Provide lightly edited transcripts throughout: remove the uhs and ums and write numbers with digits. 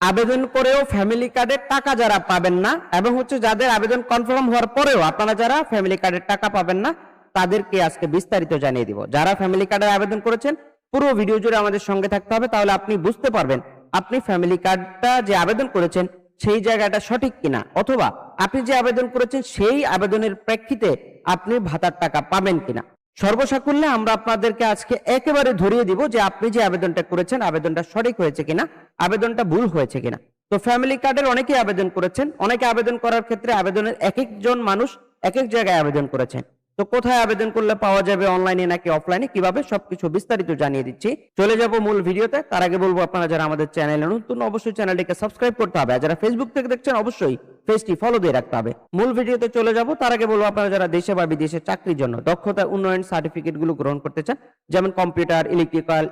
আবেদন করেও ফ্যামিলি কার্ডের টাকা যারা পাবেন না, এবং হচ্ছে যাদের আবেদন কনফার্ম হওয়ার পরেও আপনারা যারা ফ্যামিলি কার্ডের টাকা পাবেন না, তাদেরকে আজকে বিস্তারিত জানিয়ে দিব। যারা ফ্যামিলি কার্ডের আবেদন করেছেন পুরো ভিডিও জুড়ে আমাদের সঙ্গে থাকতে হবে, তাহলে আপনি বুঝতে পারবেন আপনি ফ্যামিলি কার্ডটা যে আবেদন করেছেন সেই জায়গাটা সঠিক কিনা, অথবা আপনি যে আবেদন করেছেন সেই আবেদনের প্রেক্ষিতে আপনি ভাতার টাকা পাবেন কিনা। সর্বসাকুল্যে আমরা আপনাদেরকে আজকে একেবারে ধরিয়ে দিব যে আপনি যে আবেদনটা করেছেন আবেদনটা সঠিক হয়েছে কিনা, আবেদনটা ভুল হয়েছে কিনা। তো ফ্যামিলি কার্ডের অনেকেই আবেদন করেছেন, অনেকে আবেদন করার ক্ষেত্রে আবেদনের এক একজন মানুষ এক এক জায়গায় আবেদন করেছেন। তো কোথায় আবেদন করলে পাওয়া যাবে, অনলাইনে নাকি অফলাইনে, কিভাবে, সবকিছু বিস্তারিত জানিয়ে দিচ্ছি। চলে যাব মূল ভিডিওতে। তার আগে বলবো আপনারা যারা আমাদের চ্যানেলে নতুন অবশ্যই চ্যানেলটিকে সাবস্ক্রাইব করতে হবে, আর যারা ফেসবুক থেকে দেখছেন অবশ্যই পেজটি ফলো দিয়ে রাখতে হবে। মূল ভিডিওতে চলে যাব। তার আগে বলবো আপনারা যারা দেশে বা বিদেশে চাকরির জন্য দক্ষতা উন্নয়ন সার্টিফিকেট গুলো গ্রহণ করতে চান, যেমন computer, electrical,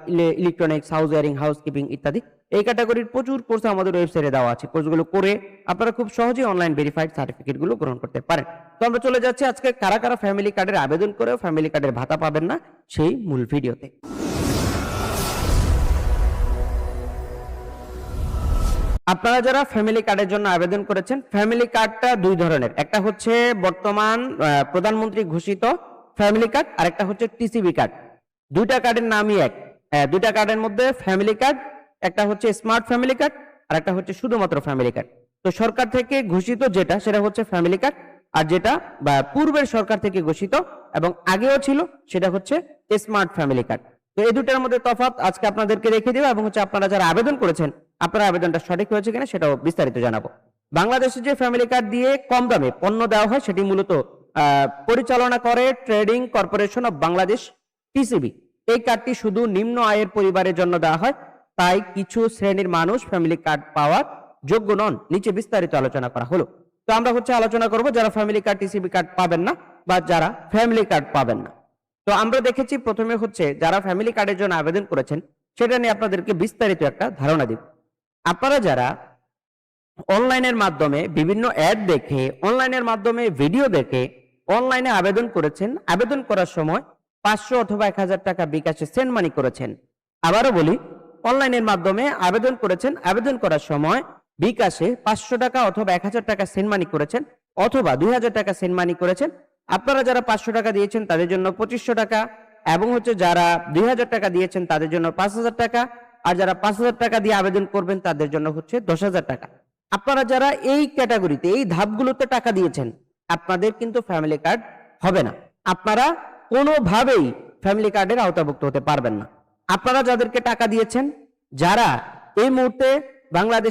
electronics, house wiring, housekeeping ইত্যাদি, এই ক্যাটাগরির প্রচুর কোর্স আমাদের ওয়েবসাইটে দেওয়া আছে। কোর্সগুলো করে আপনারা খুব সহজেই অনলাইন ভেরিফাইড সার্টিফিকেট গুলো গ্রহণ করতে পারেন। তো আমরা চলে যাচ্ছি আজকে কারা কারা ফ্যামিলি কার্ডের আবেদন করেও ফ্যামিলি কার্ডের ভাতা পাবেন না সেই মূল ভিডিওতে। আপনারা যারা ফ্যামিলি কার্ডের জন্য আবেদন করেছেন, ফ্যামিলি কার্ডটা দুই ধরনের, একটা হচ্ছে বর্তমান প্রধানমন্ত্রী ঘোষিত ফ্যামিলি কার্ড, আর একটা হচ্ছে টিসিবি কার্ড। দুইটা কার্ডের নামই এক। দুইটা কার্ডের মধ্যে ফ্যামিলি কার্ড, একটা হচ্ছে স্মার্ট ফ্যামিলি কার্ড আর একটা হচ্ছে শুধুমাত্র ফ্যামিলি কার্ড। তো সরকার থেকে ঘোষিত যেটা সেটা হচ্ছে ফ্যামিলি কার্ড, আর যেটা বা পূর্বের সরকার থেকে ঘোষিত এবং আগেও ছিল সেটা হচ্ছে স্মার্ট ফ্যামিলি কার্ড। তো এই দুটার মধ্যে তফাৎ আজকে আপনাদেরকে দেখিয়ে দেব, এবং হচ্ছে আপনারা যারা আবেদন করেছেন আপনার আবেদনটা সঠিক হয়েছে কিনা সেটাও বিস্তারিত জানাবো। বাংলাদেশে যে ফ্যামিলি কার্ড দিয়ে কম দামে পণ্য দেওয়া হয় সেটি মূলত পরিচালনা করে trading corporation of Bangladesh, TCB. এই কার্ডটি শুধু নিম্ন আয়ের পরিবারের জন্য দেওয়া হয়, তাই কিছু শ্রেণীর মানুষ ফ্যামিলি কার্ড পাওয়ার যোগ্য নন। নিচে বিস্তারিত আলোচনা করা হলো। তো আমরা হচ্ছে আলোচনা করব যারা ফ্যামিলি কার্ড, টিসিবি কার্ড পাবেন না বা যারা ফ্যামিলি কার্ড পাবেন না। তো আমরা দেখেছি প্রথমে হচ্ছে যারা ফ্যামিলি কার্ডের জন্য আবেদন করেছেন সেটা নিয়ে আপনাদেরকে বিস্তারিত একটা ধারণা দিব। আপনারা যারা অনলাইনের মাধ্যমে বিভিন্ন অ্যাড দেখে, অনলাইনের মাধ্যমে ভিডিও দেখে অনলাইনে আবেদন করেছেন, আবেদন করার সময় 500 অথবা 1000 টাকা বিকাশে সেন্ড মানি করেছেন। আবারও বলি, অনলাইনের মাধ্যমে আবেদন করেছেন, আবেদন করার সময় বিকাশে 500 টাকা অথবা 1000 টাকা সেন্ড মানি করেছেন, অথবা 2000 টাকা সেন্ড মানি করেছেন। আপনারা যারা 500 টাকা দিয়েছেন তাদের জন্য 2500 টাকা, এবং হচ্ছে যারা 2000 টাকা দিয়েছেন তাদের জন্য 5000 টাকা, আর যারা 5000 টাকা দিয়ে আবেদন করবেন তাদের জন্য হচ্ছে 10,000 টাকা। আপনারা যারা এই ক্যাটাগরিতে, এই ধাপগুলোতে টাকা দিয়েছেন, আপনাদের কিন্তু ফ্যামিলি কার্ড হবে না। আপনারা কোনোভাবেই ফ্যামিলি কার্ডের আওতাভুক্ত হতে পারবেন না। আপনারা যাদেরকে টাকা দিয়েছেন, যারা এই মুহূর্তে বাংলাদেশ